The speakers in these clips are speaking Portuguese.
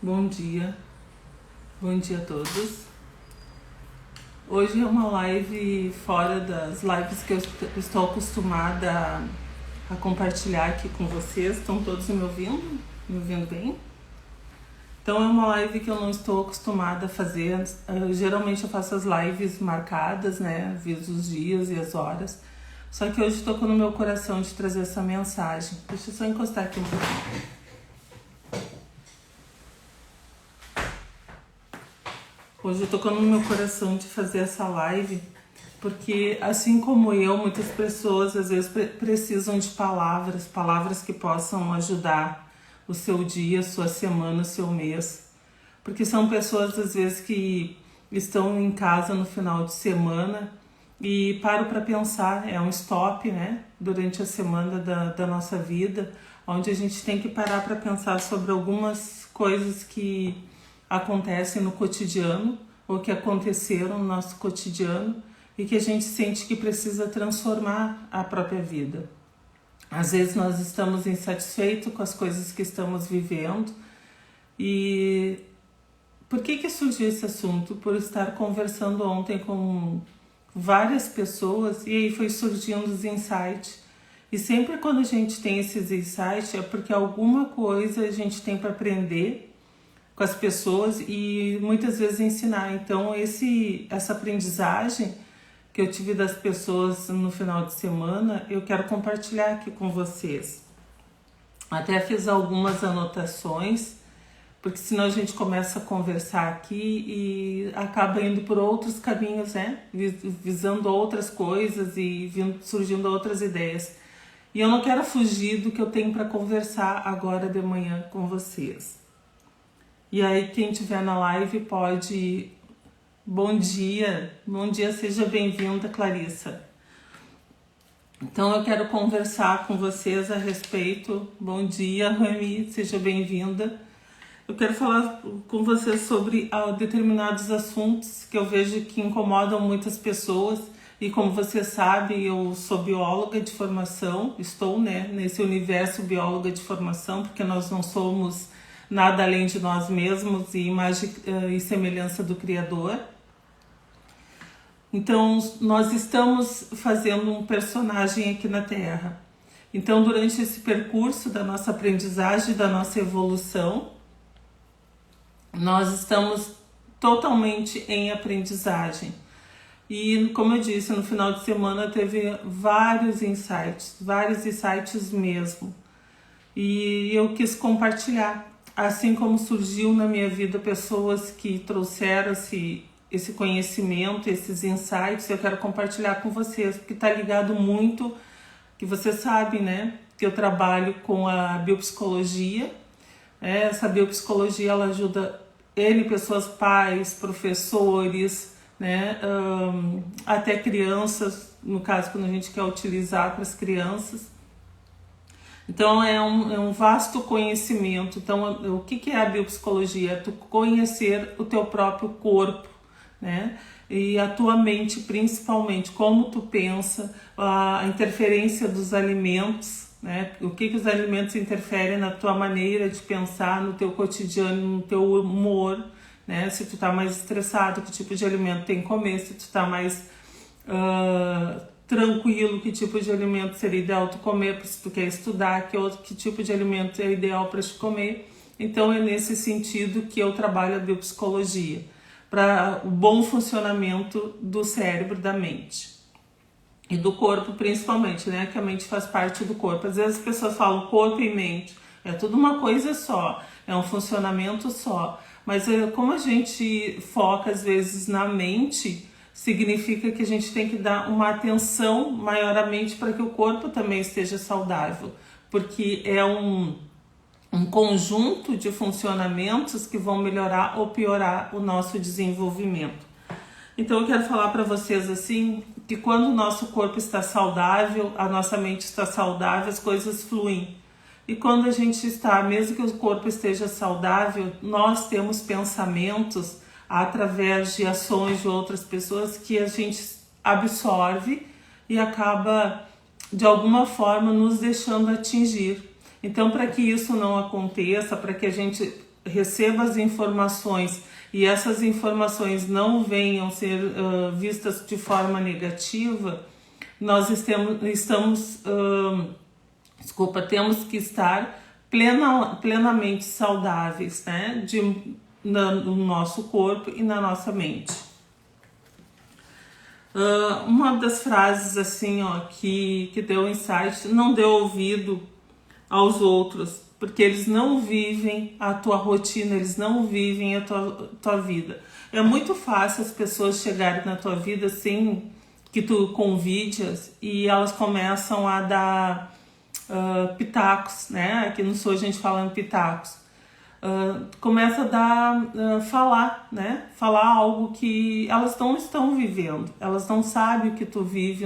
Bom dia a todos. Hoje é uma live fora das lives que eu estou acostumada a compartilhar aqui com vocês. Estão todos me ouvindo? Me ouvindo bem? Então é uma live que eu não estou acostumada a fazer. Geralmente eu faço as lives marcadas, né? Aviso os dias e as horas. Só que hoje tocou no meu coração de trazer essa mensagem. Deixa eu só encostar aqui um pouquinho. Hoje tocou no meu coração de fazer essa live, porque assim como eu, muitas pessoas às vezes precisam de palavras que possam ajudar o seu dia, sua semana, o seu mês. Porque são pessoas às vezes que estão em casa no final de semana e param para pensar, é um stop, né? Durante a semana da nossa vida, onde a gente tem que parar para pensar sobre algumas coisas que acontecem no cotidiano ou que aconteceram no nosso cotidiano e que a gente sente que precisa transformar a própria vida. Às vezes nós estamos insatisfeitos com as coisas que estamos vivendo. E por que surgiu esse assunto? Por estar conversando ontem com várias pessoas e aí foi surgindo os insights. E sempre quando a gente tem esses insights é porque alguma coisa a gente tem para aprender com as pessoas e muitas vezes ensinar. Então essa aprendizagem que eu tive das pessoas no final de semana, eu quero compartilhar aqui com vocês. Até fiz algumas anotações, porque senão a gente começa a conversar aqui e acaba indo por outros caminhos, né? Visando outras coisas e surgindo outras ideias. E eu não quero fugir do que eu tenho para conversar agora de manhã com vocês. E aí quem estiver na live pode... Bom dia, seja bem-vinda, Clarissa. Então eu quero conversar com vocês a respeito... Bom dia, Rami, seja bem-vinda. Eu quero falar com vocês sobre determinados assuntos que eu vejo que incomodam muitas pessoas. E como você sabe, eu sou bióloga de formação, estou, né, nesse universo bióloga de formação, porque nós não somos nada além de nós mesmos e imagem e semelhança do Criador. Então, nós estamos fazendo um personagem aqui na Terra. Então, durante esse percurso da nossa aprendizagem, da nossa evolução, nós estamos totalmente em aprendizagem. E, como eu disse, no final de semana teve vários insights mesmo. E eu quis compartilhar. Assim como surgiu na minha vida pessoas que trouxeram esse conhecimento, esses insights, eu quero compartilhar com vocês, porque está ligado muito, que vocês sabem, né, que eu trabalho com a biopsicologia. Essa biopsicologia, ela ajuda pessoas, pais, professores, né, até crianças, no caso quando a gente quer utilizar para as crianças. Então é um vasto conhecimento. Então o que é a biopsicologia? É tu conhecer o teu próprio corpo, né? E a tua mente principalmente, como tu pensa, a interferência dos alimentos, né? O que os alimentos interferem na tua maneira de pensar, no teu cotidiano, no teu humor, né? Se tu tá mais estressado, que tipo de alimento tem que comer, se tu tá mais... tranquilo, que tipo de alimento seria ideal tu comer, se tu quer estudar, que tipo de alimento é ideal para te comer. Então é nesse sentido que eu trabalho a biopsicologia, para o bom funcionamento do cérebro, da mente e do corpo principalmente, né? Que a mente faz parte do corpo. Às vezes as pessoas falam corpo e mente, é tudo uma coisa só, é um funcionamento só, mas como a gente foca às vezes na mente, significa que a gente tem que dar uma atenção maiormente para que o corpo também esteja saudável, porque é um conjunto de funcionamentos que vão melhorar ou piorar o nosso desenvolvimento. Então eu quero falar para vocês assim, que quando o nosso corpo está saudável, a nossa mente está saudável, as coisas fluem. E quando a gente está, mesmo que o corpo esteja saudável, nós temos pensamentos através de ações de outras pessoas que a gente absorve e acaba de alguma forma nos deixando atingir. Então, para que isso não aconteça, para que a gente receba as informações e essas informações não venham ser vistas de forma negativa, nós temos que estar plenamente saudáveis, né? No nosso corpo e na nossa mente. Uma das frases assim, ó, que deu insight: não dê ouvido aos outros, porque eles não vivem a tua rotina, eles não vivem a tua vida. É muito fácil as pessoas chegarem na tua vida sem que tu convide-as e elas começam a dar pitacos, né? Aqui no Sul a gente fala em pitacos. Começa a dar, falar, né? Falar algo que elas não estão vivendo. Elas não sabem o que tu vive,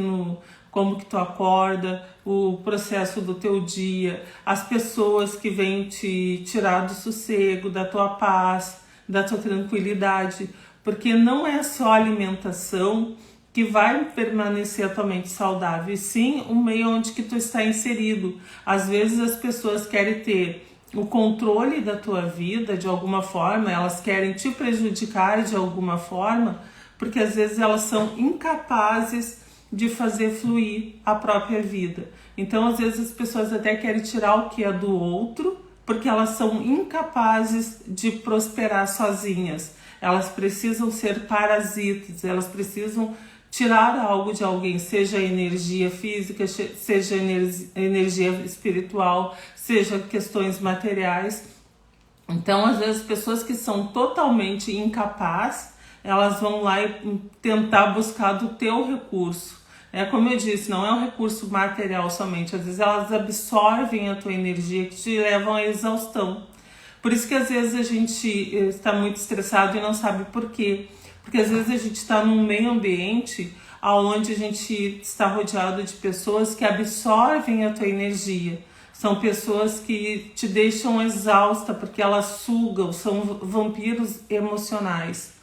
como que tu acorda, o processo do teu dia, as pessoas que vêm te tirar do sossego, da tua paz, da tua tranquilidade. Porque não é só a alimentação que vai permanecer a tua mente saudável, e sim o meio onde que tu está inserido. Às vezes as pessoas querem ter o controle da tua vida de alguma forma, elas querem te prejudicar de alguma forma, porque às vezes elas são incapazes de fazer fluir a própria vida. Então às vezes as pessoas até querem tirar o que é do outro, porque elas são incapazes de prosperar sozinhas. Elas precisam ser parasitas, elas precisam tirar algo de alguém, seja energia física, seja energia espiritual, seja questões materiais. Então, às vezes, pessoas que são totalmente incapazes, elas vão lá e tentar buscar do teu recurso. Como eu disse, não é um recurso material somente. Às vezes, elas absorvem a tua energia, que te levam à exaustão. Por isso que, às vezes, a gente está muito estressado e não sabe por quê. Porque às vezes a gente está num meio ambiente onde a gente está rodeado de pessoas que absorvem a tua energia. São pessoas que te deixam exausta porque elas sugam, são vampiros emocionais.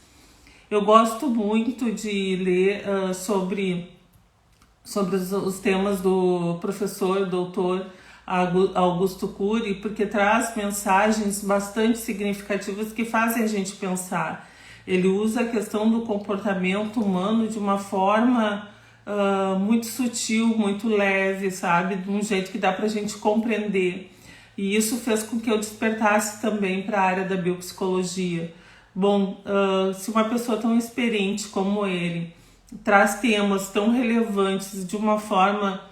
Eu gosto muito de ler sobre os temas do professor, doutor Augusto Cury, porque traz mensagens bastante significativas que fazem a gente pensar. Ele usa a questão do comportamento humano de uma forma muito sutil, muito leve, sabe? De um jeito que dá pra gente compreender. E isso fez com que eu despertasse também para a área da biopsicologia. Bom, se uma pessoa tão experiente como ele traz temas tão relevantes de uma forma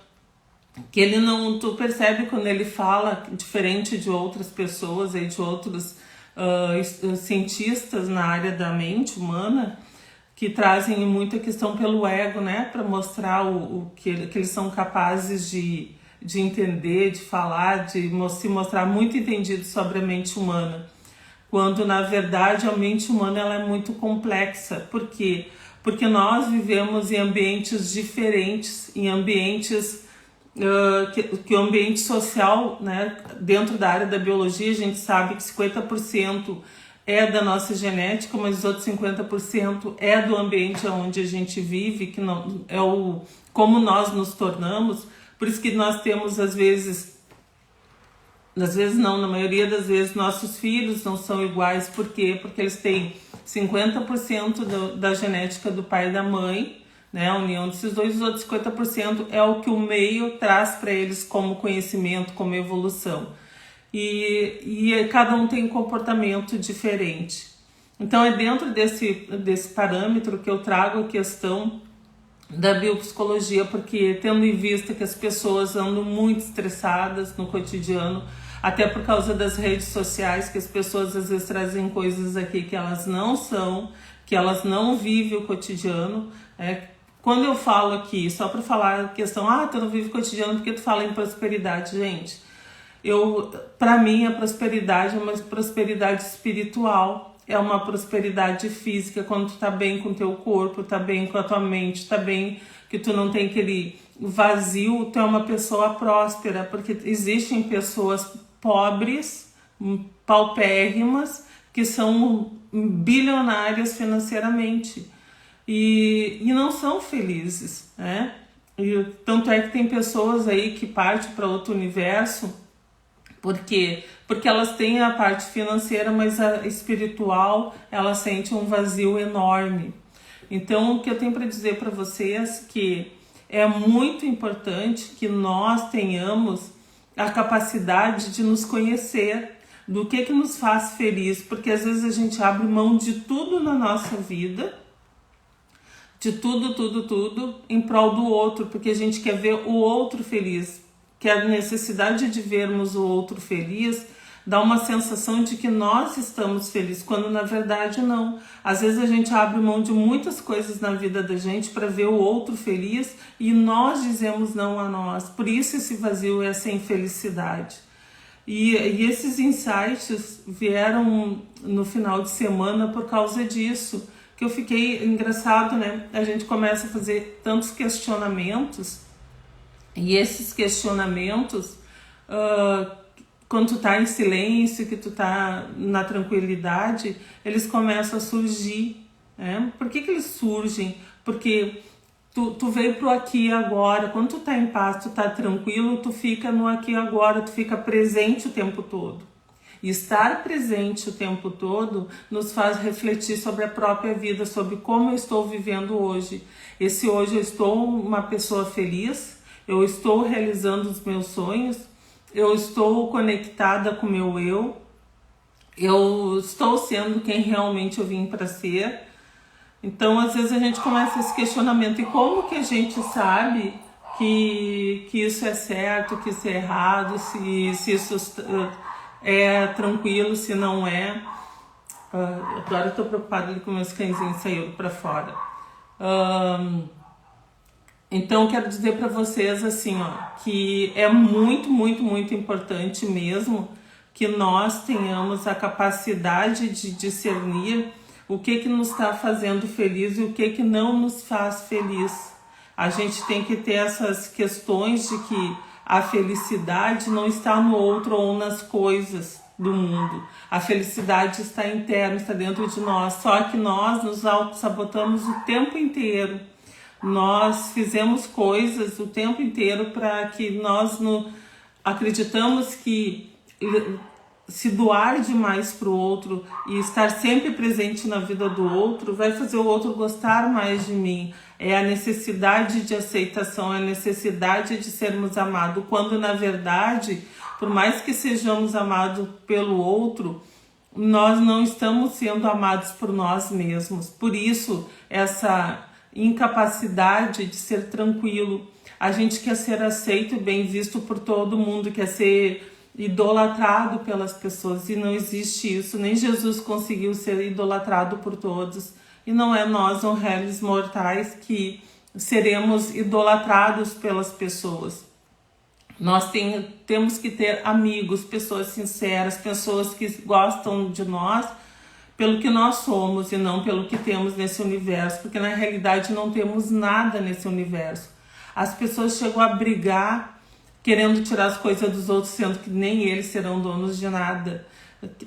que ele não... Tu percebe quando ele fala, diferente de outras pessoas e de outros cientistas na área da mente humana, que trazem muita questão pelo ego, né, para mostrar o que eles são capazes de entender, de falar, de se mostrar muito entendidos sobre a mente humana, quando na verdade a mente humana ela é muito complexa. Por quê? Porque nós vivemos em ambientes diferentes, em ambientes que o ambiente social, né, dentro da área da biologia, a gente sabe que 50% é da nossa genética, mas os outros 50% é do ambiente onde a gente vive, que não é como nós nos tornamos. Por isso que nós temos, às vezes não, na maioria das vezes, nossos filhos não são iguais. Por quê? Porque eles têm 50% da genética do pai e da mãe, né, a união desses dois, os outros 50% é o que o meio traz para eles como conhecimento, como evolução. E cada um tem um comportamento diferente. Então é dentro desse parâmetro que eu trago a questão da biopsicologia, porque tendo em vista que as pessoas andam muito estressadas no cotidiano, até por causa das redes sociais, que as pessoas às vezes trazem coisas aqui que elas não são, que elas não vivem o cotidiano. Quando eu falo aqui, só para falar a questão, tu não vive o cotidiano porque tu fala em prosperidade, gente. Para mim, a prosperidade é uma prosperidade espiritual, é uma prosperidade física, quando tu tá bem com o teu corpo, tá bem com a tua mente, tá bem, que tu não tem aquele vazio, tu é uma pessoa próspera, porque existem pessoas pobres, paupérrimas, que são bilionárias financeiramente e não são felizes, né? E tanto é que tem pessoas aí que partem para outro universo Por quê? Porque elas têm a parte financeira, mas a espiritual, ela sente um vazio enorme. Então, o que eu tenho para dizer para vocês é que é muito importante que nós tenhamos a capacidade de nos conhecer, do que nos faz feliz, porque às vezes a gente abre mão de tudo na nossa vida, de tudo, em prol do outro, porque a gente quer ver o outro feliz, que a necessidade de vermos o outro feliz dá uma sensação de que nós estamos felizes, quando na verdade não. Às vezes a gente abre mão de muitas coisas na vida da gente para ver o outro feliz e nós dizemos não a nós. Por isso esse vazio, essa infelicidade. E esses insights vieram no final de semana por causa disso, que eu fiquei engraçado, né? A gente começa a fazer tantos questionamentos e esses questionamentos, quando tu tá em silêncio, que tu tá na tranquilidade, eles começam a surgir, né? Por que eles surgem? Porque tu veio pro aqui e agora. Quando tu tá em paz, tu tá tranquilo, tu fica no aqui e agora, tu fica presente o tempo todo. E estar presente o tempo todo nos faz refletir sobre a própria vida, sobre como eu estou vivendo hoje. Esse hoje eu estou uma pessoa feliz, eu estou realizando os meus sonhos, eu estou conectada com o meu eu estou sendo quem realmente eu vim para ser. Então, às vezes a gente começa esse questionamento, e como que a gente sabe que isso é certo, que isso é errado, se isso é tranquilo, se não é. Agora eu estou preocupada com meus cãezinhos saíram para fora. Então quero dizer para vocês assim, que é muito importante mesmo que nós tenhamos a capacidade de discernir o que nos está fazendo feliz e o que não nos faz feliz. A gente tem que ter essas questões de que a felicidade não está no outro ou nas coisas do mundo. A felicidade está interna, está dentro de nós. Só que nós nos auto-sabotamos o tempo inteiro. Nós fizemos coisas o tempo inteiro para que nós acreditamos que se doar demais para o outro e estar sempre presente na vida do outro vai fazer o outro gostar mais de mim. É a necessidade de aceitação, é a necessidade de sermos amados, quando na verdade, por mais que sejamos amados pelo outro, nós não estamos sendo amados por nós mesmos. Por isso, essa incapacidade de ser tranquilo. A gente quer ser aceito e bem visto por todo mundo, quer ser idolatrado pelas pessoas, e não existe isso. Nem Jesus conseguiu ser idolatrado por todos, e não é nós, réis mortais, que seremos idolatrados pelas pessoas. Nós temos que ter amigos, pessoas sinceras, pessoas que gostam de nós pelo que nós somos e não pelo que temos nesse universo, porque na realidade não temos nada nesse universo. As pessoas chegam a brigar querendo tirar as coisas dos outros, sendo que nem eles serão donos de nada.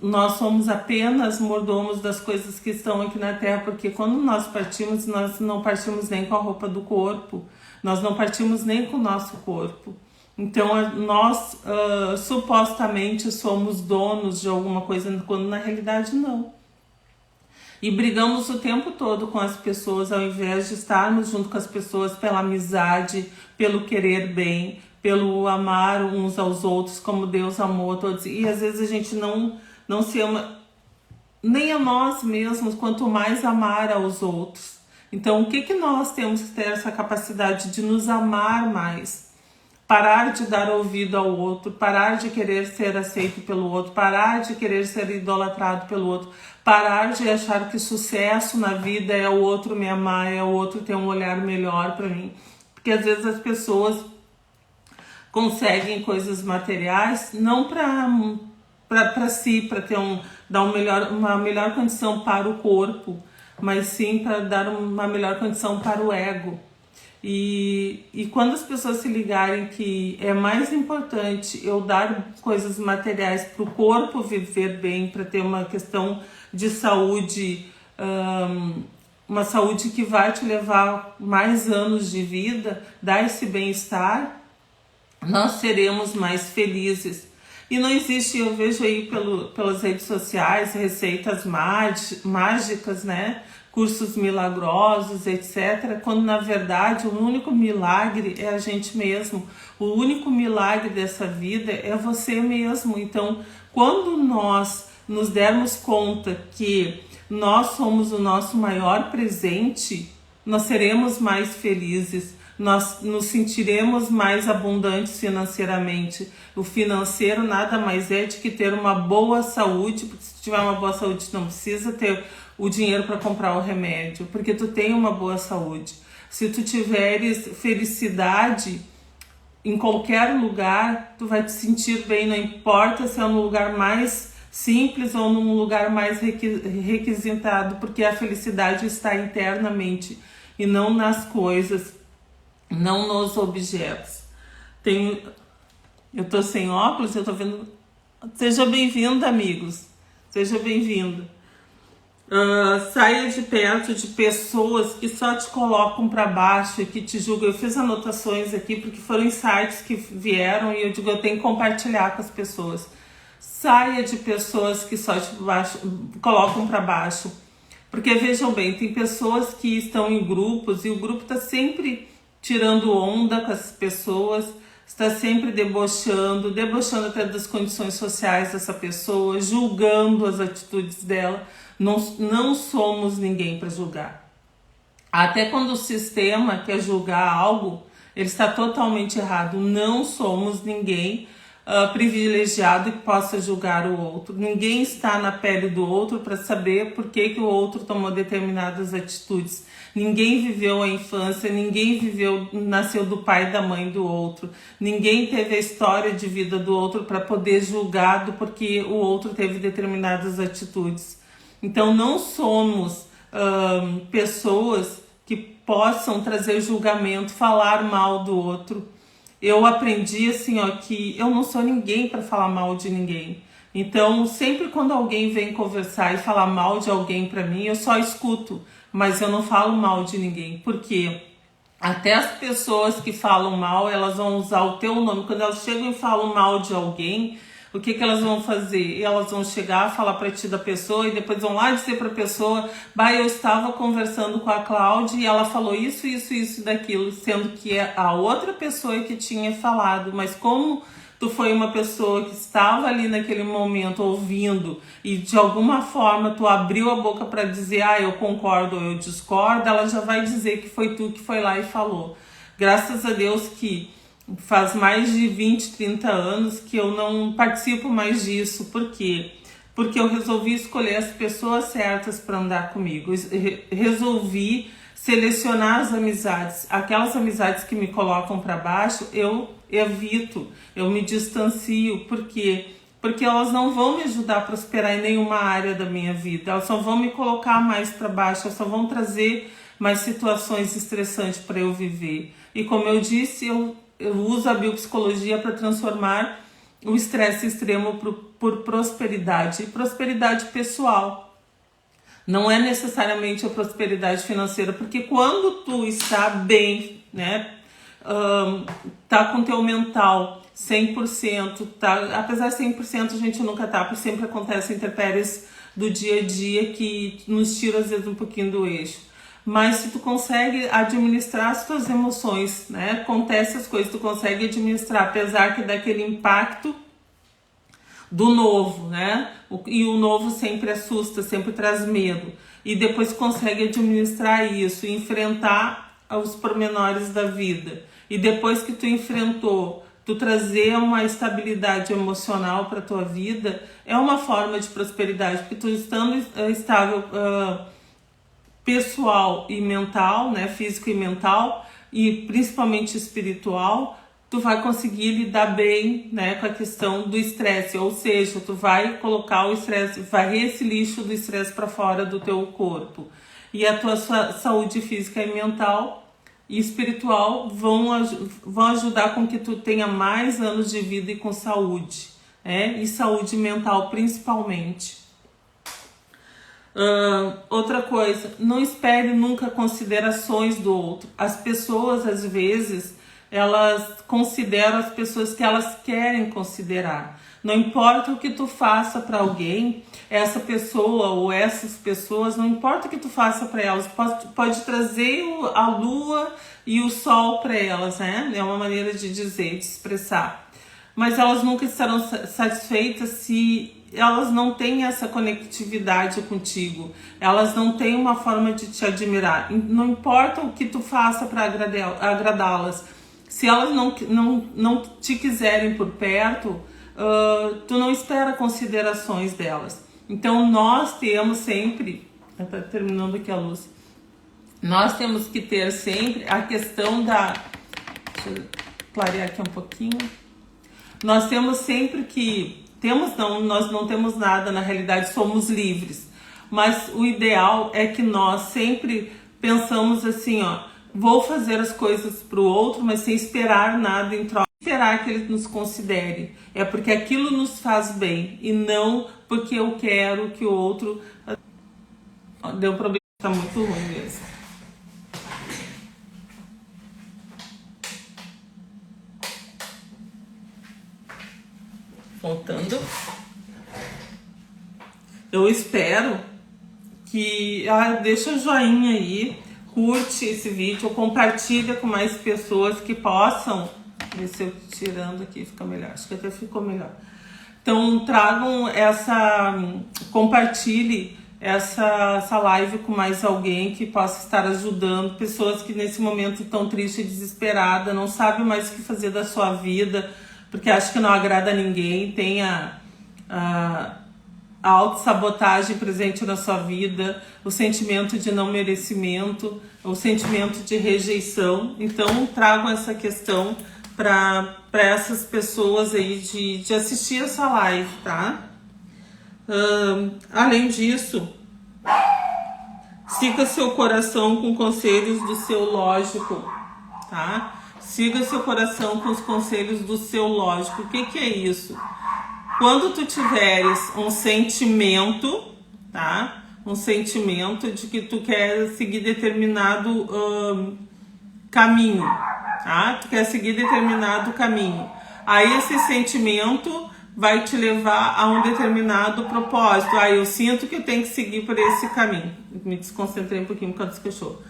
Nós somos apenas mordomos das coisas que estão aqui na Terra, porque quando nós partimos, nós não partimos nem com a roupa do corpo, nós não partimos nem com o nosso corpo. Então nós supostamente somos donos de alguma coisa, quando na realidade não. E brigamos o tempo todo com as pessoas, ao invés de estarmos junto com as pessoas pela amizade, pelo querer bem, pelo amar uns aos outros como Deus amou a todos. E às vezes a gente não se ama nem a nós mesmos, quanto mais amar aos outros. Então o que nós temos que ter essa capacidade de nos amar mais? Parar de dar ouvido ao outro, parar de querer ser aceito pelo outro, parar de querer ser idolatrado pelo outro, parar de achar que sucesso na vida é o outro me amar, é o outro ter um olhar melhor para mim. Porque às vezes as pessoas conseguem coisas materiais não para si, para ter dar uma melhor condição para o corpo, mas sim para dar uma melhor condição para o ego. E quando as pessoas se ligarem que é mais importante eu dar coisas materiais para o corpo viver bem, para ter uma questão de saúde, uma saúde que vai te levar mais anos de vida, dar esse bem-estar, nós seremos mais felizes. E não existe, eu vejo aí pelas redes sociais, receitas mágicas, né? Cursos milagrosos, etc. Quando na verdade o único milagre é a gente mesmo. O único milagre dessa vida é você mesmo. Então, quando nós nos dermos conta que nós somos o nosso maior presente, nós seremos mais felizes, nós nos sentiremos mais abundantes financeiramente. O financeiro nada mais é de que ter uma boa saúde, porque se tiver uma boa saúde não precisa ter o dinheiro para comprar o remédio, porque tu tem uma boa saúde. Se tu tiveres felicidade em qualquer lugar, tu vai te sentir bem, não importa se é no lugar mais simples ou num lugar mais requisitado, porque a felicidade está internamente e não nas coisas, não nos objetos. Eu tô sem óculos, eu tô vendo. Seja bem-vindo, amigos. Seja bem-vindo. Saia de perto de pessoas que só te colocam para baixo e que te julgam. Eu fiz anotações aqui porque foram insights que vieram e eu digo, eu tenho que compartilhar com as pessoas. Saia de pessoas que só te colocam para baixo. Porque vejam bem, tem pessoas que estão em grupos e o grupo está sempre tirando onda com as pessoas, está sempre debochando até das condições sociais dessa pessoa, julgando as atitudes dela. Não somos ninguém para julgar. Até quando o sistema quer julgar algo, ele está totalmente errado. Não somos ninguém privilegiado que possa julgar o outro. Ninguém está na pele do outro para saber por que o outro tomou determinadas atitudes. Ninguém viveu a infância, ninguém nasceu do pai e da mãe do outro. Ninguém teve a história de vida do outro para poder julgar porque o outro teve determinadas atitudes. Então não somos pessoas que possam trazer julgamento, falar mal do outro. Eu aprendi assim, que eu não sou ninguém para falar mal de ninguém. Então, sempre quando alguém vem conversar e falar mal de alguém para mim, eu só escuto, mas eu não falo mal de ninguém. Porque até as pessoas que falam mal, elas vão usar o teu nome. Quando elas chegam e falam mal de alguém, o que elas vão fazer? Elas vão chegar, falar para ti da pessoa e depois vão lá dizer para a pessoa, eu estava conversando com a Cláudia e ela falou isso, isso, isso, daquilo, sendo que é a outra pessoa que tinha falado. Mas como tu foi uma pessoa que estava ali naquele momento ouvindo e de alguma forma tu abriu a boca para dizer, eu concordo ou eu discordo, ela já vai dizer que foi tu que foi lá e falou. Graças a Deus que faz mais de 20, 30 anos que eu não participo mais disso. Por quê? Porque eu resolvi escolher as pessoas certas para andar comigo. Resolvi selecionar as amizades. Aquelas amizades que me colocam para baixo, eu evito, eu me distancio. Por quê? Porque elas não vão me ajudar a prosperar em nenhuma área da minha vida. Elas só vão me colocar mais para baixo, elas só vão trazer mais situações estressantes para eu viver. E como eu disse, eu uso a biopsicologia para transformar o estresse extremo por prosperidade. E prosperidade pessoal. Não é necessariamente a prosperidade financeira, porque quando tu está bem, né, tá com teu mental 100%, apesar de 100% a gente nunca tá, porque sempre acontecem intempéries do dia a dia que nos tiram às vezes um pouquinho do eixo. Mas se tu consegue administrar as tuas emoções, né? Acontece as coisas, tu consegue administrar, apesar que daquele impacto do novo, né? E o novo sempre assusta, sempre traz medo. E depois consegue administrar isso, enfrentar os pormenores da vida. E depois que tu enfrentou, tu trazer uma estabilidade emocional para tua vida, é uma forma de prosperidade, porque tu estando estável pessoal e mental, né, físico e mental, e principalmente espiritual, tu vai conseguir lidar bem, né, com a questão do estresse, ou seja, tu vai colocar o estresse, varrer esse lixo do estresse para fora do teu corpo. E a tua saúde física e mental e espiritual vão ajudar com que tu tenha mais anos de vida e com saúde, né, e saúde mental principalmente. Outra coisa, não espere nunca considerações do outro. As pessoas, às vezes, elas consideram as pessoas que elas querem considerar. Não importa o que tu faça para alguém, essa pessoa ou essas pessoas, não importa o que tu faça para elas, pode trazer a lua e o sol para elas, né? É uma maneira de dizer, de expressar. Mas elas nunca estarão satisfeitas se elas não têm essa conectividade contigo. Elas não têm uma forma de te admirar. Não importa o que tu faça para agradá-las. Se elas não te quiserem por perto, tu não espera considerações delas. Então nós temos sempre, tá terminando aqui a luz, nós temos que ter sempre a questão da, deixa eu clarear aqui um pouquinho, nós temos sempre que, nós não temos nada, na realidade somos livres, mas o ideal é que nós sempre pensamos assim, ó, vou fazer as coisas pro outro, mas sem esperar nada em troca, esperar que ele nos considere, é porque aquilo nos faz bem e não porque eu quero que o outro, deu problema, tá muito ruim mesmo. Voltando, eu espero que deixa o joinha aí, curte esse vídeo, compartilha com mais pessoas que possam, ver se eu tirando aqui fica melhor, acho que até ficou melhor. Então tragam compartilhe essa live com mais alguém que possa estar ajudando, pessoas que nesse momento estão tristes e desesperadas, não sabem mais o que fazer da sua vida, porque acho que não agrada a ninguém, tem a autossabotagem presente na sua vida, o sentimento de não merecimento, o sentimento de rejeição. Então tragam essa questão para essas pessoas aí de assistir essa live, tá? Além disso, siga seu coração com conselhos do seu lógico, tá? Siga seu coração com os conselhos do seu lógico. O que é isso? Quando tu tiveres um sentimento, tá? Um sentimento de que tu quer seguir determinado caminho, tá? Tu quer seguir determinado caminho. Aí esse sentimento vai te levar a um determinado propósito. Eu sinto que eu tenho que seguir por esse caminho. Me desconcentrei um pouquinho por causa desse cachorro.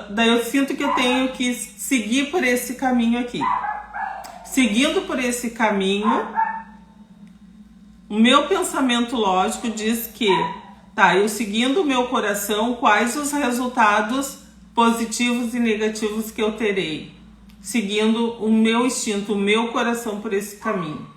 Daí eu sinto que eu tenho que seguir por esse caminho aqui. Seguindo por esse caminho, o meu pensamento lógico diz que, eu seguindo o meu coração, quais os resultados positivos e negativos que eu terei? Seguindo o meu instinto, o meu coração por esse caminho.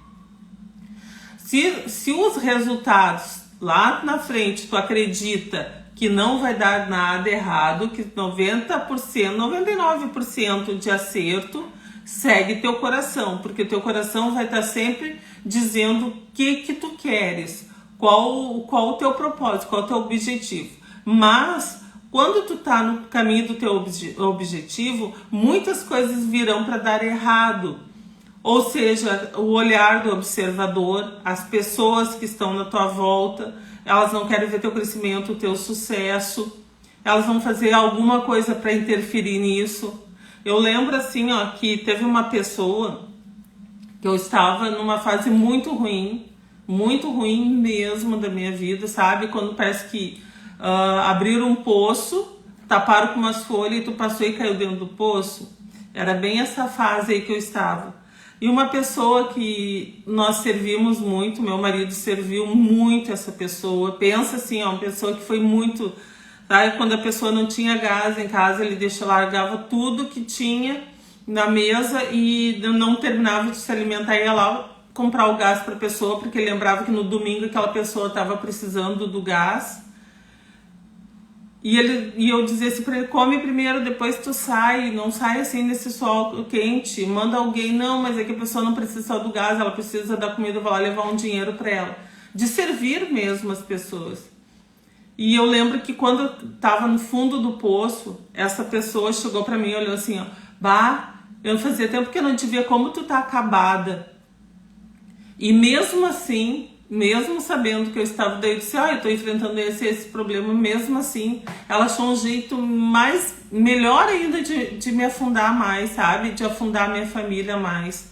Se os resultados lá na frente tu acredita que não vai dar nada errado, que 90%, 99% de acerto, segue teu coração, porque teu coração vai estar sempre dizendo o que tu queres, qual o teu propósito, qual o teu objetivo. Mas quando tu tá no caminho do teu objetivo, muitas coisas virão para dar errado. Ou seja, o olhar do observador, as pessoas que estão na tua volta, elas não querem ver teu crescimento, o teu sucesso, elas vão fazer alguma coisa para interferir nisso. Eu lembro assim, que teve uma pessoa que eu estava numa fase muito ruim mesmo da minha vida, sabe? Quando parece que abriram um poço, taparam com umas folhas e tu passou e caiu dentro do poço. Era bem essa fase aí que eu estava. E uma pessoa que nós servimos muito, meu marido serviu muito essa pessoa. Pensa assim, uma pessoa que foi muito... Tá? Quando a pessoa não tinha gás em casa, ele largava tudo que tinha na mesa e não terminava de se alimentar, ia lá comprar o gás para a pessoa, porque ele lembrava que no domingo aquela pessoa estava precisando do gás. E eu dizia assim para ele, come primeiro, depois tu sai, não sai assim nesse sol quente, manda alguém, não, mas é que a pessoa não precisa só do gás, ela precisa da comida, vai lá levar um dinheiro para ela. De servir mesmo as pessoas. E eu lembro que quando eu tava no fundo do poço, essa pessoa chegou para mim e olhou assim, eu fazia tempo que eu não te via, como tu tá acabada. E mesmo assim, mesmo sabendo que eu estava daí, eu disse, eu tô enfrentando esse problema, mesmo assim, ela achou um jeito melhor ainda de me afundar mais, sabe? De afundar minha família mais.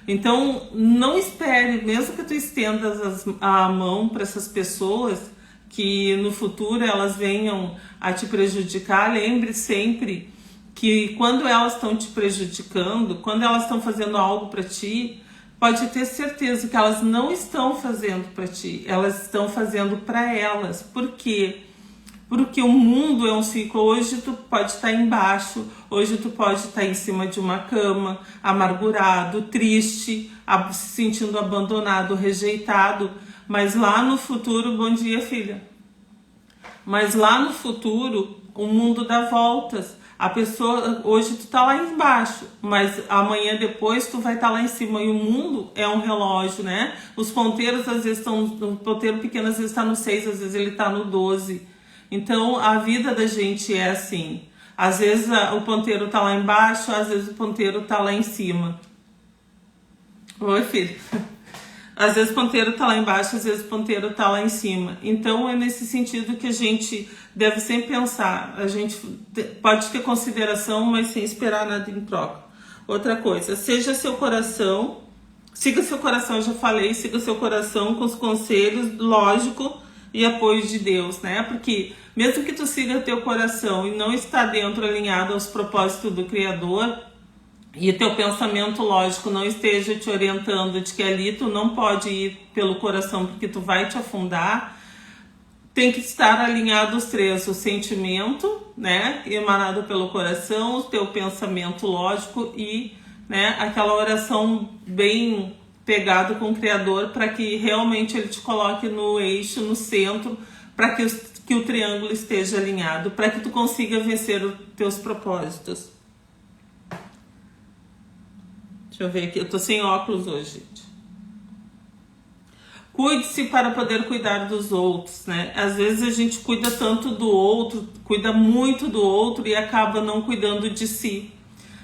Então, não espere, mesmo que tu estendas a mão para essas pessoas, que no futuro elas venham a te prejudicar, lembre sempre que quando elas estão te prejudicando, quando elas estão fazendo algo para ti, pode ter certeza que elas não estão fazendo para ti, elas estão fazendo para elas. Por quê? Porque o mundo é um ciclo. Hoje tu pode estar embaixo, hoje tu pode estar em cima de uma cama, amargurado, triste, se sentindo abandonado, rejeitado. Mas lá no futuro, bom dia, filha. Mas lá no futuro, o mundo dá voltas. A pessoa, hoje tu tá lá embaixo, mas amanhã depois tu vai estar lá em cima. E o mundo é um relógio, né? Os ponteiros às vezes estão, o ponteiro pequeno às vezes está no 6, às vezes ele está no 12. Então a vida da gente é assim. Às vezes o ponteiro tá lá embaixo, às vezes o ponteiro tá lá em cima. Oi, filho. Às vezes o ponteiro tá lá embaixo, às vezes o ponteiro tá lá em cima. Então é nesse sentido que a gente deve sempre pensar. A gente pode ter consideração, mas sem esperar nada em troca. Outra coisa, seja seu coração, siga seu coração, eu já falei, siga seu coração com os conselhos, lógico, e apoio de Deus, né? Porque mesmo que tu siga teu coração e não está dentro, alinhado aos propósitos do Criador, e teu pensamento lógico não esteja te orientando de que ali tu não pode ir pelo coração porque tu vai te afundar, tem que estar alinhado os três: o sentimento, né, emanado pelo coração, o teu pensamento lógico e, né, aquela oração bem pegado com o Criador para que realmente ele te coloque no eixo, no centro, para que o triângulo esteja alinhado, para que tu consiga vencer os teus propósitos. Deixa eu ver aqui, eu tô sem óculos hoje, gente. Cuide-se para poder cuidar dos outros, né? Às vezes a gente cuida tanto do outro, cuida muito do outro e acaba não cuidando de si.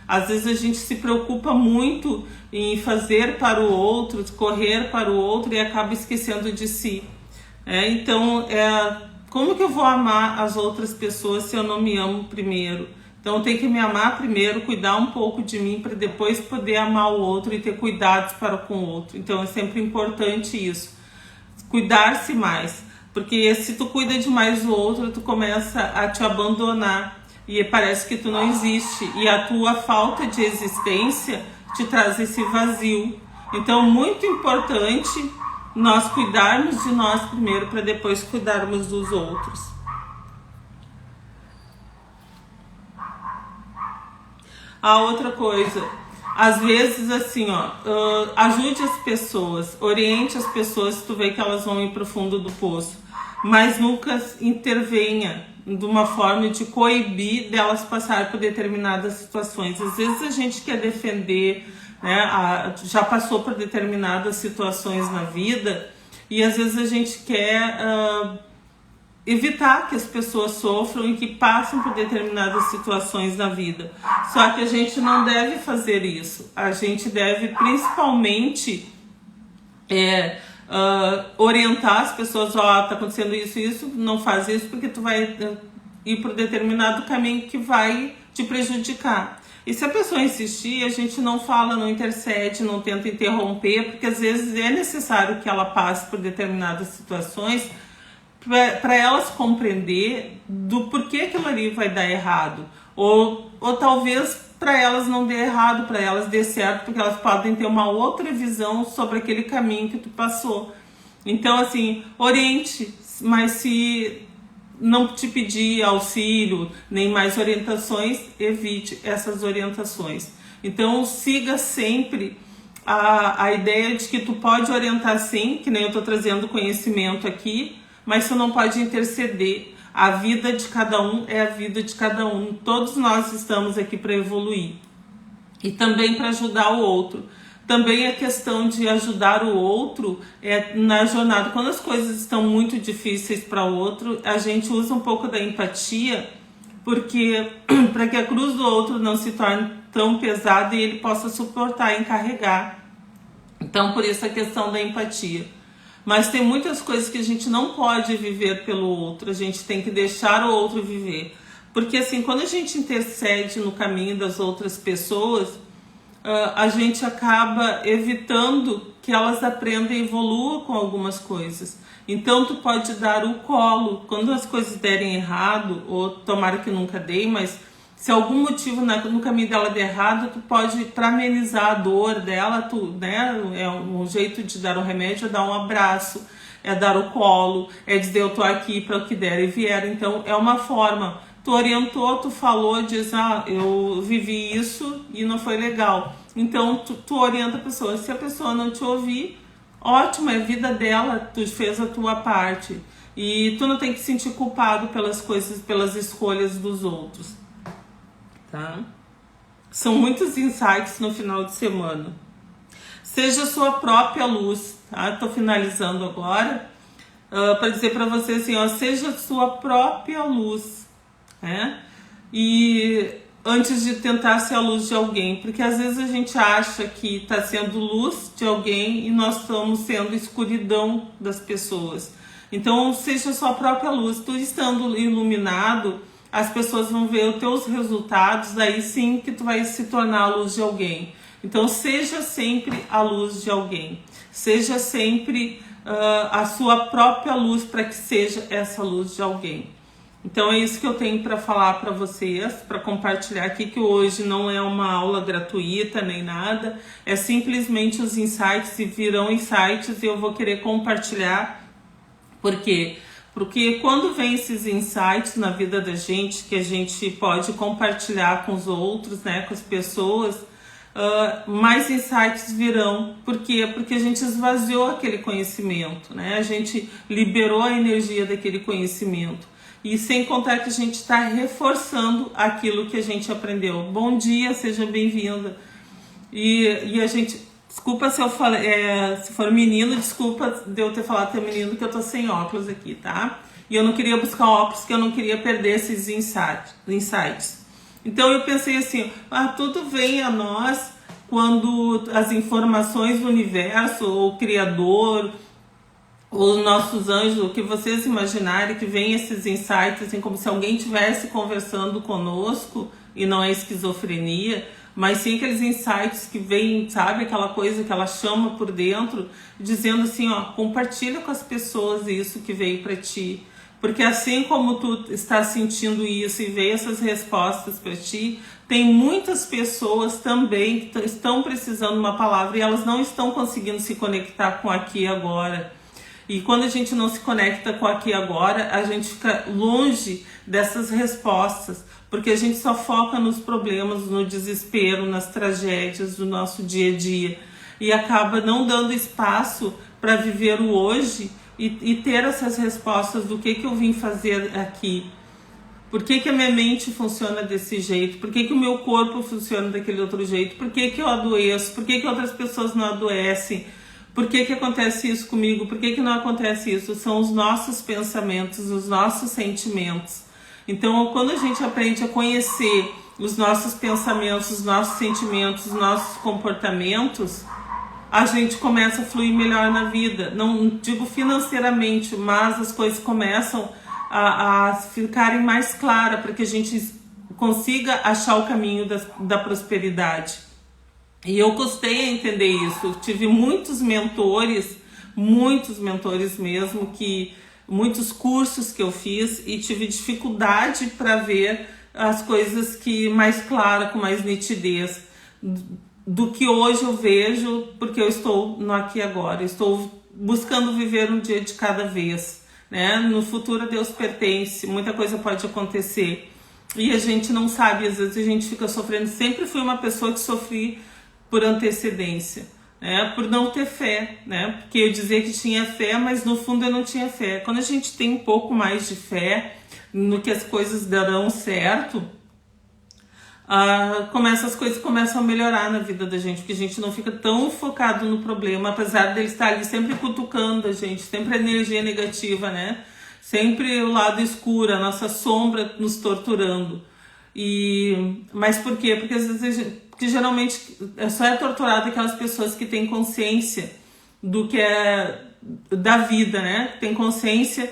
Às vezes a gente se preocupa muito em fazer para o outro, correr para o outro e acaba esquecendo de si. Então, como que eu vou amar as outras pessoas se eu não me amo primeiro? Então eu tenho que me amar primeiro, cuidar um pouco de mim para depois poder amar o outro e ter cuidados para com o outro. Então é sempre importante isso, cuidar-se mais, porque se tu cuida demais do outro, tu começa a te abandonar e parece que tu não existe, e a tua falta de existência te traz esse vazio. Então muito importante nós cuidarmos de nós primeiro para depois cuidarmos dos outros. A outra coisa, às vezes assim, ajude as pessoas, oriente as pessoas se tu vê que elas vão ir pro fundo do poço, mas nunca intervenha de uma forma de coibir delas passar por determinadas situações. Às vezes a gente quer defender, né, já passou por determinadas situações na vida e às vezes a gente quer evitar que as pessoas sofram e que passem por determinadas situações na vida. Só que a gente não deve fazer isso. A gente deve principalmente orientar as pessoas: tá acontecendo isso, não faz isso porque tu vai ir por determinado caminho que vai te prejudicar. E se a pessoa insistir, a gente não fala, não intercede, não tenta interromper, porque às vezes é necessário que ela passe por determinadas situações para elas compreender do porquê aquilo ali vai dar errado, ou talvez para elas não dê errado, para elas dê certo, porque elas podem ter uma outra visão sobre aquele caminho que tu passou. Então assim, oriente, mas se não te pedir auxílio, nem mais orientações, evite essas orientações. Então siga sempre a ideia de que tu pode orientar sim, que nem eu estou trazendo conhecimento aqui, mas você não pode interceder. A vida de cada um é a vida de cada um. Todos nós estamos aqui para evoluir. E também para ajudar o outro. Também a questão de ajudar o outro na jornada. Quando as coisas estão muito difíceis para o outro, a gente usa um pouco da empatia, porque para que a cruz do outro não se torne tão pesada e ele possa suportar e carregar. Então, por isso a questão da empatia. Mas tem muitas coisas que a gente não pode viver pelo outro, a gente tem que deixar o outro viver. Porque assim, quando a gente intercede no caminho das outras pessoas, a gente acaba evitando que elas aprendam e evoluam com algumas coisas. Então tu pode dar o colo, quando as coisas derem errado, ou tomara que nunca dê, mas se algum motivo no caminho dela der errado, tu pode, para amenizar a dor dela, é um jeito de dar o remédio, é dar um abraço, é dar o colo, é dizer eu tô aqui para o que der e vier. Então é uma forma, tu orientou, tu falou, diz, eu vivi isso e não foi legal. Então tu orienta a pessoa, se a pessoa não te ouvir, ótimo, é a vida dela, tu fez a tua parte. E tu não tem que se sentir culpado pelas coisas, pelas escolhas dos outros. Tá? São muitos insights no final de semana. Seja sua própria luz, tá? Tô finalizando agora para dizer para você assim, seja sua própria luz, né? E antes de tentar ser a luz de alguém, porque às vezes a gente acha que está sendo luz de alguém e nós estamos sendo escuridão das pessoas. Então seja sua própria luz. Tu estando iluminado, as pessoas vão ver os teus resultados, aí sim que tu vai se tornar a luz de alguém. Então seja sempre a luz de alguém, seja sempre a sua própria luz para que seja essa luz de alguém. Então é isso que eu tenho para falar para vocês, para compartilhar aqui, que hoje não é uma aula gratuita nem nada, é simplesmente os insights, e virão insights e eu vou querer compartilhar. Por quê? Porque quando vem esses insights na vida da gente, que a gente pode compartilhar com os outros, né, com as pessoas, mais insights virão. Por quê? Porque a gente esvaziou aquele conhecimento, né? A gente liberou a energia daquele conhecimento. E sem contar que a gente está reforçando aquilo que a gente aprendeu. Bom dia, seja bem-vinda. E a gente... Desculpa se eu falei, se for menino, desculpa de eu ter falado que é menino, que eu tô sem óculos aqui, tá? E eu não queria buscar óculos, que eu não queria perder esses insights. Então eu pensei assim, tudo vem a nós quando as informações do universo, ou o Criador, os nossos anjos, o que vocês imaginarem, que vem esses insights, assim, como se alguém estivesse conversando conosco, e não é esquizofrenia, mas sim aqueles insights que vem, sabe, aquela coisa que ela chama por dentro, dizendo assim, compartilha com as pessoas isso que veio para ti, porque assim como tu está sentindo isso e veio essas respostas para ti, tem muitas pessoas também que estão precisando de uma palavra e elas não estão conseguindo se conectar com aqui e agora. E quando a gente não se conecta com aqui e agora, a gente fica longe dessas respostas, porque a gente só foca nos problemas, no desespero, nas tragédias do nosso dia a dia e acaba não dando espaço para viver o hoje e ter essas respostas do que eu vim fazer aqui. Por que a minha mente funciona desse jeito? Por que o meu corpo funciona daquele outro jeito? Por que eu adoeço? Por que outras pessoas não adoecem? Por que acontece isso comigo? Por que não acontece isso? São os nossos pensamentos, os nossos sentimentos. Então, quando a gente aprende a conhecer os nossos pensamentos, os nossos sentimentos, os nossos comportamentos, a gente começa a fluir melhor na vida. Não digo financeiramente, mas as coisas começam a ficarem mais claras para que a gente consiga achar o caminho da prosperidade. E eu custei a entender isso. Eu tive muitos mentores mesmo, muitos cursos que eu fiz e tive dificuldade para ver as coisas que mais claras, com mais nitidez do que hoje eu vejo, porque eu estou no aqui e agora. Eu estou buscando viver um dia de cada vez, né? No futuro a Deus pertence, muita coisa pode acontecer e a gente não sabe, às vezes a gente fica sofrendo. Sempre fui uma pessoa que sofri por antecedência, né? Por não ter fé, né? Porque eu dizia que tinha fé, mas no fundo eu não tinha fé. Quando a gente tem um pouco mais de fé no que as coisas darão certo, as coisas começam a melhorar na vida da gente, porque a gente não fica tão focado no problema, apesar dele estar ali sempre cutucando a gente, sempre a energia negativa, né? Sempre o lado escuro, a nossa sombra nos torturando. Mas por quê? Porque às vezes porque geralmente só é torturado aquelas pessoas que têm consciência do que é da vida, né? Tem consciência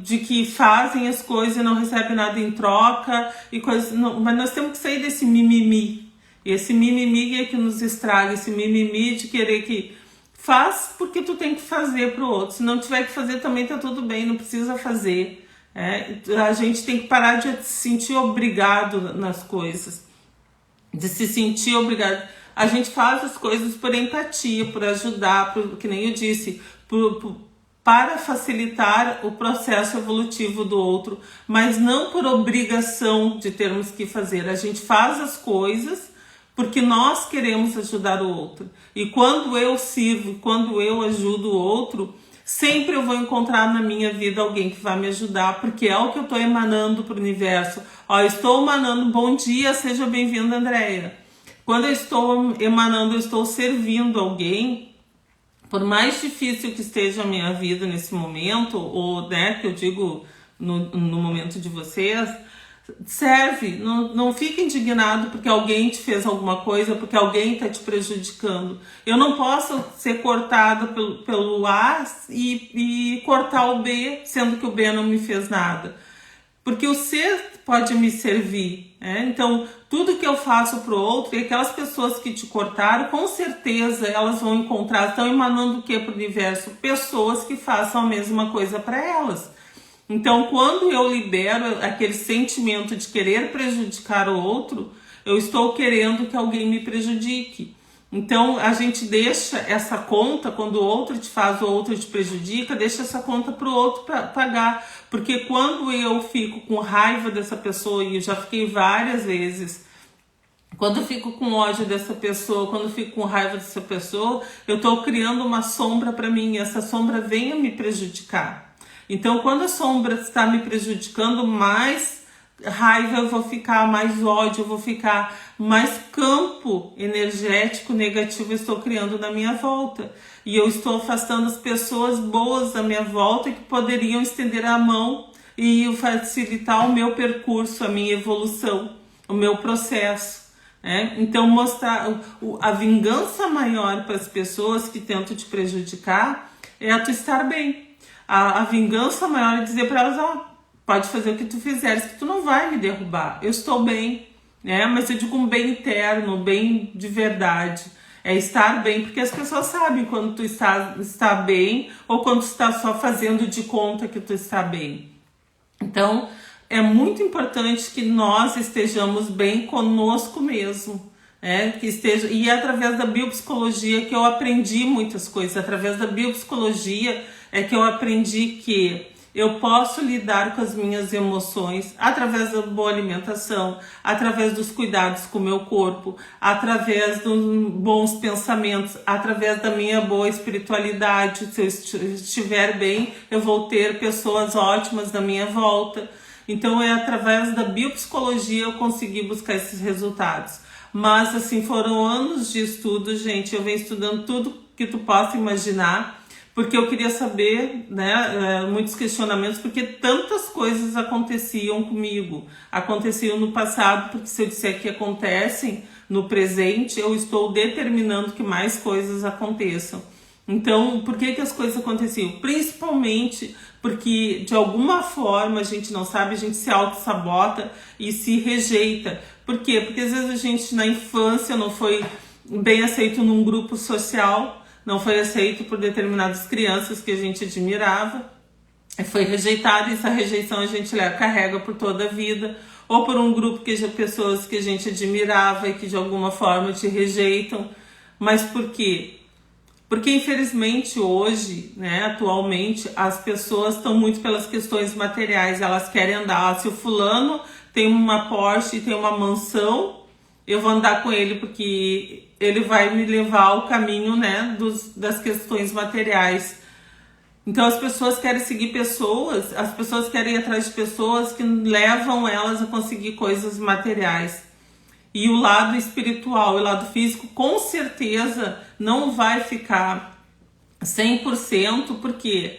de que fazem as coisas e não recebem nada em troca e coisas. Não, mas nós temos que sair desse mimimi Esse mimimi é que nos estraga, esse mimimi de querer que faz porque tu tem que fazer pro outro. Se não tiver que fazer também tá tudo bem, não precisa fazer. A gente tem que parar de se sentir obrigado nas coisas, de se sentir obrigado. A gente faz as coisas por empatia, por ajudar, que nem eu disse, para facilitar o processo evolutivo do outro, mas não por obrigação de termos que fazer. A gente faz as coisas porque nós queremos ajudar o outro. E quando eu sirvo, quando eu ajudo o outro, sempre eu vou encontrar na minha vida alguém que vai me ajudar, porque é o que eu estou emanando para o universo. Ó, eu estou emanando, bom dia, seja bem-vinda, Andréia. Quando eu estou emanando, eu estou servindo alguém, por mais difícil que esteja a minha vida nesse momento, ou né, que eu digo no momento de vocês, serve, não fique indignado porque alguém te fez alguma coisa, porque alguém está te prejudicando. Eu não posso ser cortada pelo A e cortar o B, sendo que o B não me fez nada. Porque o C pode me servir. Então, tudo que eu faço para o outro, e aquelas pessoas que te cortaram, com certeza elas vão encontrar, estão emanando o que para o universo? Pessoas que façam a mesma coisa para elas. Então, quando eu libero aquele sentimento de querer prejudicar o outro, eu estou querendo que alguém me prejudique. Então, a gente deixa essa conta, quando o outro te faz, o outro te prejudica, deixa essa conta para o outro pagar. Porque quando eu fico com raiva dessa pessoa, e eu já fiquei várias vezes, quando eu fico com ódio dessa pessoa, quando eu fico com raiva dessa pessoa, eu estou criando uma sombra para mim, e essa sombra vem a me prejudicar. Então, quando a sombra está me prejudicando, mais raiva eu vou ficar, mais ódio eu vou ficar, mais campo energético negativo eu estou criando na minha volta. E eu estou afastando as pessoas boas da minha volta que poderiam estender a mão e facilitar o meu percurso, a minha evolução, o meu processo. Então, mostrar a vingança maior para as pessoas que tentam te prejudicar é a tu estar bem. A vingança maior é dizer para elas, pode fazer o que tu fizeres, que tu não vai me derrubar, eu estou bem, mas eu digo um bem interno, um bem de verdade, é estar bem, porque as pessoas sabem quando tu está bem ou quando tu está só fazendo de conta que tu está bem. Então, é muito importante que nós estejamos bem conosco mesmo. E é através da biopsicologia que eu aprendi muitas coisas. Através da biopsicologia é que eu aprendi que eu posso lidar com as minhas emoções através da boa alimentação, através dos cuidados com o meu corpo, através dos bons pensamentos, através da minha boa espiritualidade. Se eu estiver bem, eu vou ter pessoas ótimas na minha volta. Então é através da biopsicologia eu consegui buscar esses resultados. Mas assim, foram anos de estudo, gente. Eu venho estudando tudo que tu possa imaginar, porque eu queria saber, muitos questionamentos, porque tantas coisas aconteciam comigo, aconteciam no passado, porque se eu disser que acontecem no presente, eu estou determinando que mais coisas aconteçam. Então, por que as coisas aconteciam? Principalmente porque, de alguma forma, a gente não sabe, a gente se auto-sabota e se rejeita. Por quê? Porque às vezes a gente, na infância, não foi bem aceito num grupo social, não foi aceito por determinadas crianças que a gente admirava, foi rejeitado, e essa rejeição a gente carrega por toda a vida, ou por um grupo de pessoas que a gente admirava e que de alguma forma te rejeitam. Mas por quê? Porque infelizmente hoje, atualmente, as pessoas estão muito pelas questões materiais, elas querem andar. Se o fulano tem uma Porsche e tem uma mansão, eu vou andar com ele porque ele vai me levar ao caminho, das questões materiais. Então as pessoas querem seguir pessoas, as pessoas querem ir atrás de pessoas que levam elas a conseguir coisas materiais. E o lado espiritual e o lado físico com certeza não vai ficar 100%, por quê?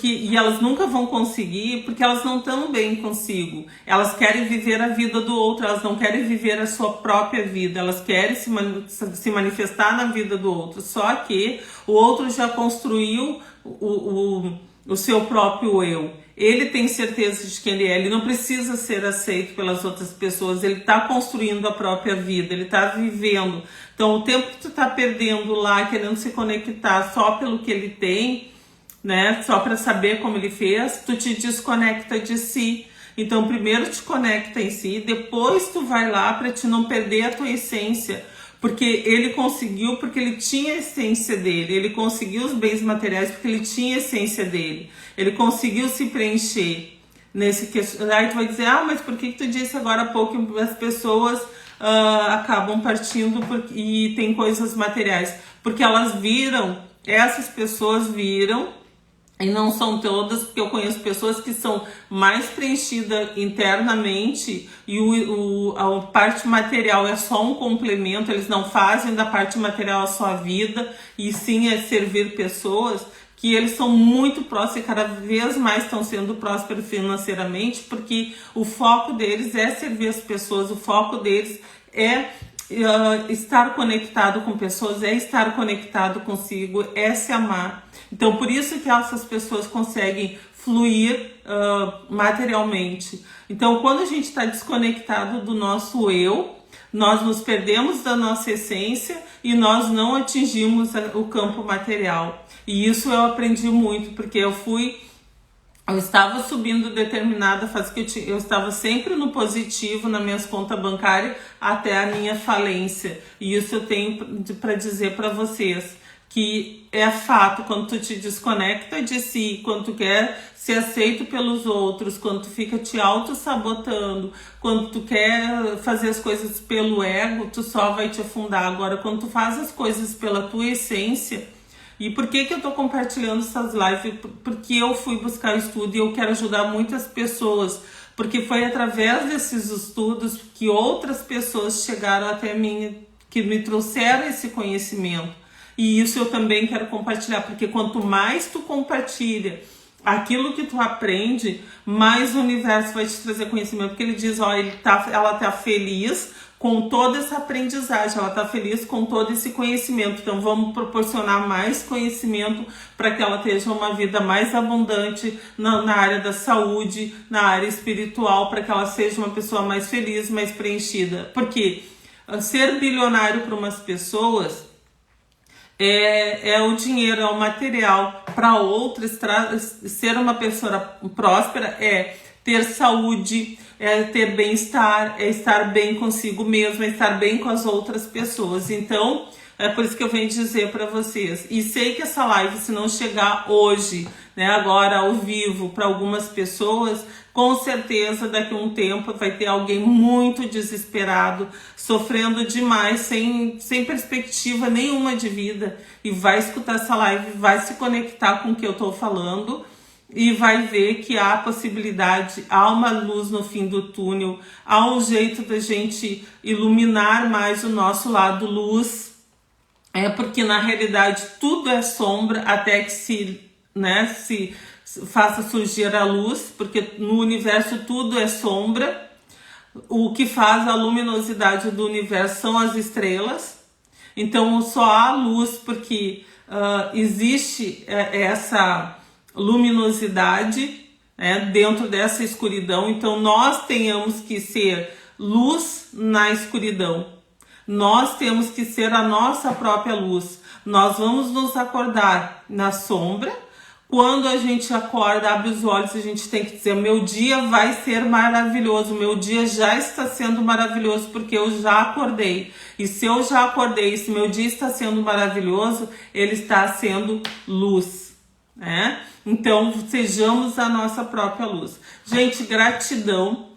E elas nunca vão conseguir, porque elas não estão bem consigo. Elas querem viver a vida do outro, elas não querem viver a sua própria vida, elas querem se manifestar na vida do outro. Só que o outro já construiu o seu próprio eu. ele tem certeza de quem ele não precisa ser aceito pelas outras pessoas, ele está construindo a própria vida, ele está vivendo. Então o tempo que tu está perdendo lá, querendo se conectar só pelo que ele tem, né, só para saber como ele fez, tu te desconecta de si. Então primeiro te conecta em si, depois tu vai lá para te não perder a tua essência, porque ele conseguiu, porque ele tinha a essência dele, ele conseguiu os bens materiais porque ele tinha a essência dele, ele conseguiu se preencher nesse questionamento. Aí tu vai dizer, mas por que tu disse agora há pouco que as pessoas acabam partindo e tem coisas materiais? Porque elas viram, essas pessoas viram, e não são todas, porque eu conheço pessoas que são mais preenchidas internamente e a parte material é só um complemento, eles não fazem da parte material a sua vida, e sim é servir pessoas, que eles são muito próximos e cada vez mais estão sendo prósperos financeiramente, porque o foco deles é servir as pessoas, o foco deles é estar conectado com pessoas, é estar conectado consigo, é se amar. Então por isso que essas pessoas conseguem fluir materialmente. Então quando a gente está desconectado do nosso eu, nós nos perdemos da nossa essência e nós não atingimos o campo material. E isso eu aprendi muito, porque eu estava subindo determinada fase que eu estava sempre no positivo nas minhas contas bancárias até a minha falência. E isso eu tenho para dizer para vocês, que é fato. Quando tu te desconecta de si, quando tu quer ser aceito pelos outros, quando tu fica te auto-sabotando, quando tu quer fazer as coisas pelo ego, tu só vai te afundar. Agora, quando tu faz as coisas pela tua essência. E por que eu tô compartilhando essas lives? Porque eu fui buscar estudo e eu quero ajudar muitas pessoas, porque foi através desses estudos que outras pessoas chegaram até mim, que me trouxeram esse conhecimento. E isso eu também quero compartilhar, porque quanto mais tu compartilha aquilo que tu aprende, mais o universo vai te trazer conhecimento. Porque ele diz, ela tá feliz com toda essa aprendizagem, ela tá feliz com todo esse conhecimento. Então vamos proporcionar mais conhecimento para que ela tenha uma vida mais abundante na área da saúde, na área espiritual, para que ela seja uma pessoa mais feliz, mais preenchida. Porque ser bilionário para umas pessoas é o dinheiro, é o material. Para outras, ser uma pessoa próspera é ter saúde, é ter bem-estar, é estar bem consigo mesmo, é estar bem com as outras pessoas. Então, é por isso que eu venho dizer para vocês. E sei que essa live, se não chegar hoje, né, agora ao vivo, para algumas pessoas, com certeza daqui a um tempo vai ter alguém muito desesperado, sofrendo demais, sem perspectiva nenhuma de vida, e vai escutar essa live, vai se conectar com o que eu estou falando e vai ver que há possibilidade, há uma luz no fim do túnel, há um jeito da gente iluminar mais o nosso lado luz. Porque na realidade tudo é sombra até que se faça surgir a luz, porque no universo tudo é sombra. O que faz a luminosidade do universo são as estrelas. Então só há luz porque existe essa luminosidade dentro dessa escuridão. Então nós tenhamos que ser luz na escuridão. Nós temos que ser a nossa própria luz. Nós vamos nos acordar na sombra. Quando a gente acorda, abre os olhos, a gente tem que dizer, meu dia vai ser maravilhoso, meu dia já está sendo maravilhoso, porque eu já acordei. E se eu já acordei, se meu dia está sendo maravilhoso, ele está sendo luz, né? Então, sejamos a nossa própria luz. Gente, gratidão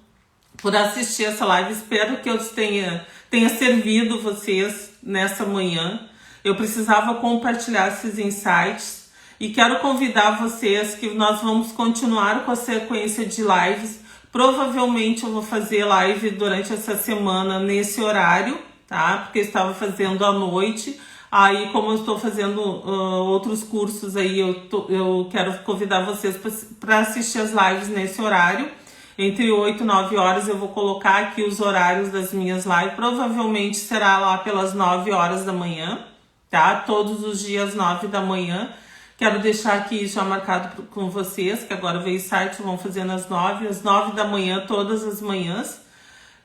por assistir essa live. Espero que eu tenha servido vocês nessa manhã. Eu precisava compartilhar esses insights e quero convidar vocês que nós vamos continuar com a sequência de lives. Provavelmente eu vou fazer live durante essa semana nesse horário, tá? Porque eu estava fazendo à noite. Aí, como eu estou fazendo outros cursos aí, eu quero convidar vocês para assistir as lives nesse horário. Entre 8 e 9 horas eu vou colocar aqui os horários das minhas lives. Provavelmente será lá pelas 9 horas da manhã, tá? Todos os dias 9 da manhã. Quero deixar aqui já marcado com vocês, que agora veio o site, vão fazer às 9 da manhã, todas as manhãs.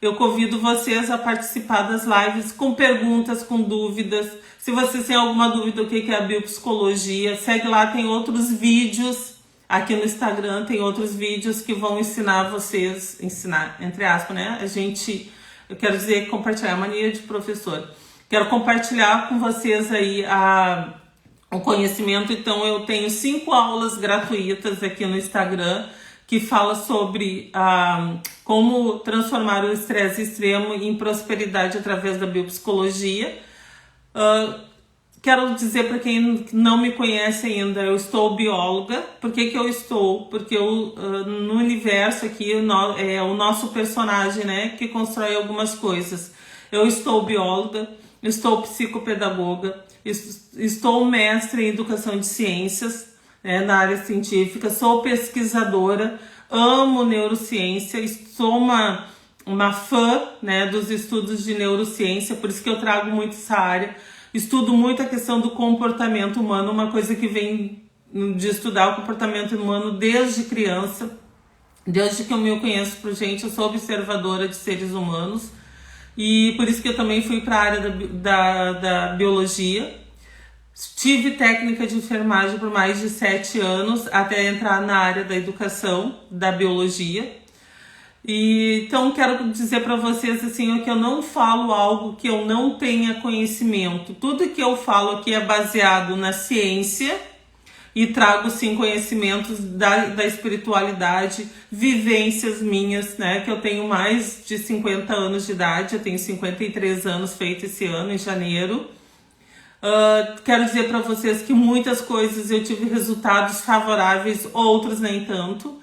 Eu convido vocês a participar das lives com perguntas, com dúvidas. Se vocês têm alguma dúvida do que é a biopsicologia, segue lá, tem outros vídeos. Aqui no Instagram tem outros vídeos que vão ensinar vocês, ensinar, entre aspas, né? Eu quero dizer, compartilhar a mania de professor. Quero compartilhar com vocês aí o conhecimento. Então eu tenho 5 aulas gratuitas aqui no Instagram que fala sobre como transformar o estresse extremo em prosperidade através da biopsicologia. Quero dizer para quem não me conhece ainda, eu estou bióloga. Por que eu estou? Porque no universo aqui é o nosso personagem, né, que constrói algumas coisas. Eu estou bióloga, estou psicopedagoga, estou mestre em educação de ciências, na área científica, sou pesquisadora, amo neurociência, sou uma fã, né, dos estudos de neurociência, por isso que eu trago muito essa área. Estudo muito a questão do comportamento humano, uma coisa que vem de estudar o comportamento humano desde criança, desde que eu me conheço por gente, eu sou observadora de seres humanos, e por isso que eu também fui para a área da biologia. Tive técnica de enfermagem por mais de 7 anos, até entrar na área da educação, da biologia. E então quero dizer para vocês assim, que eu não falo algo que eu não tenha conhecimento. Tudo que eu falo aqui é baseado na ciência e trago sim conhecimentos da espiritualidade, vivências minhas, né? Que eu tenho mais de 50 anos de idade, eu tenho 53 anos feito esse ano, em janeiro. Quero dizer para vocês que muitas coisas eu tive resultados favoráveis, outros nem tanto.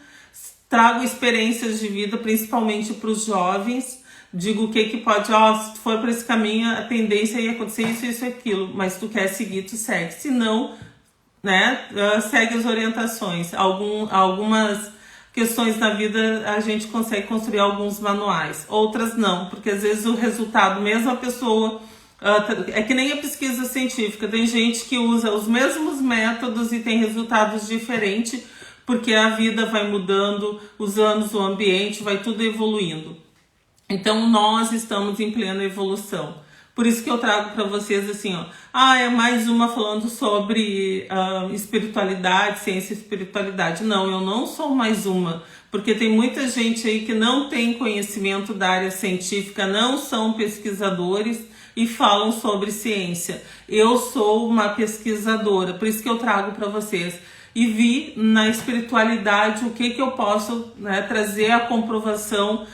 Trago experiências de vida, principalmente para os jovens. Digo o que pode, se tu for para esse caminho, a tendência é acontecer isso, isso e aquilo. Mas se tu quer seguir, tu segue. Se não, né, segue as orientações. Algumas questões na vida a gente consegue construir alguns manuais. Outras não, porque às vezes o resultado, mesmo a pessoa... é que nem a pesquisa científica, tem gente que usa os mesmos métodos e tem resultados diferentes, porque a vida vai mudando, os anos, o ambiente, vai tudo evoluindo. Então nós estamos em plena evolução. Por isso que eu trago para vocês assim, é mais uma falando sobre espiritualidade, ciência e espiritualidade. Não, eu não sou mais uma, porque tem muita gente aí que não tem conhecimento da área científica, não são pesquisadores e falam sobre ciência. Eu sou uma pesquisadora, por isso que eu trago para vocês. E vi na espiritualidade o que eu posso, né, trazer a comprovação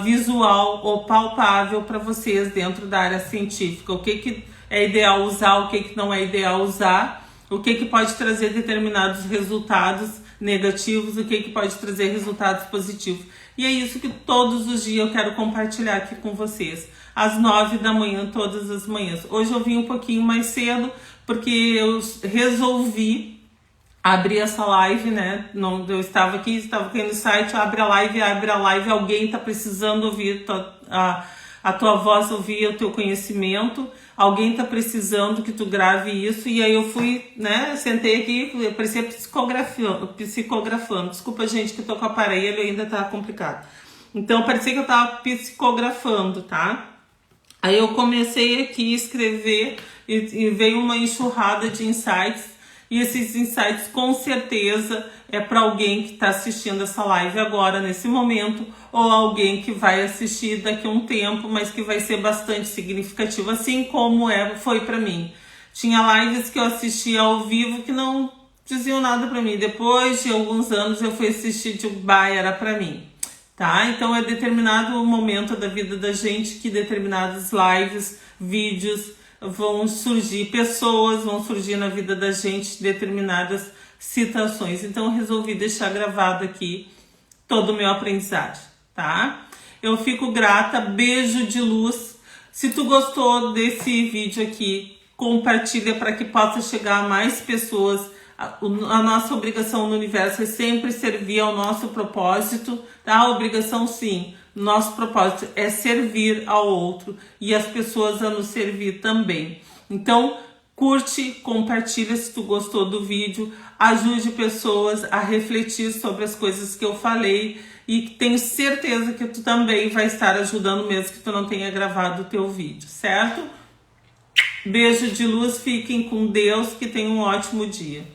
visual ou palpável para vocês dentro da área científica. O que é ideal usar, o que não é ideal usar, o que pode trazer determinados resultados negativos, o que pode trazer resultados positivos. E é isso que todos os dias eu quero compartilhar aqui com vocês. Às 9 da manhã, todas as manhãs. Hoje eu vim um pouquinho mais cedo, porque eu resolvi abrir essa live, né? Eu estava aqui no site, abre a live, alguém tá precisando ouvir a tua voz, ouvir o teu conhecimento, alguém tá precisando que tu grave isso, e aí eu fui, né, sentei aqui, eu parecia psicografando, desculpa gente que tô com o aparelho, ainda tá complicado, então parecia que eu tava psicografando, tá? Aí eu comecei aqui a escrever e veio uma enxurrada de insights, e esses insights com certeza é para alguém que está assistindo essa live agora, nesse momento, ou alguém que vai assistir daqui a um tempo, mas que vai ser bastante significativo, assim como foi para mim. Tinha lives que eu assistia ao vivo que não diziam nada para mim. Depois de alguns anos eu fui assistir de era para mim. Tá? Então é determinado momento da vida da gente que determinadas lives, vídeos, vão surgir, pessoas vão surgir na vida da gente, determinadas situações. Então eu resolvi deixar gravado aqui todo o meu aprendizado, tá? Eu fico grata, beijo de luz. Se tu gostou desse vídeo aqui, compartilha para que possa chegar a mais pessoas. A nossa obrigação no universo é sempre servir ao nosso propósito, tá? A obrigação sim, nosso propósito é servir ao outro e as pessoas a nos servir também. Então, Curte, compartilha se tu gostou do vídeo, ajude pessoas a refletir sobre as coisas que eu falei e tenho certeza que tu também vai estar ajudando mesmo que tu não tenha gravado o teu vídeo, certo? Beijo de luz, fiquem com Deus, que tenham um ótimo dia.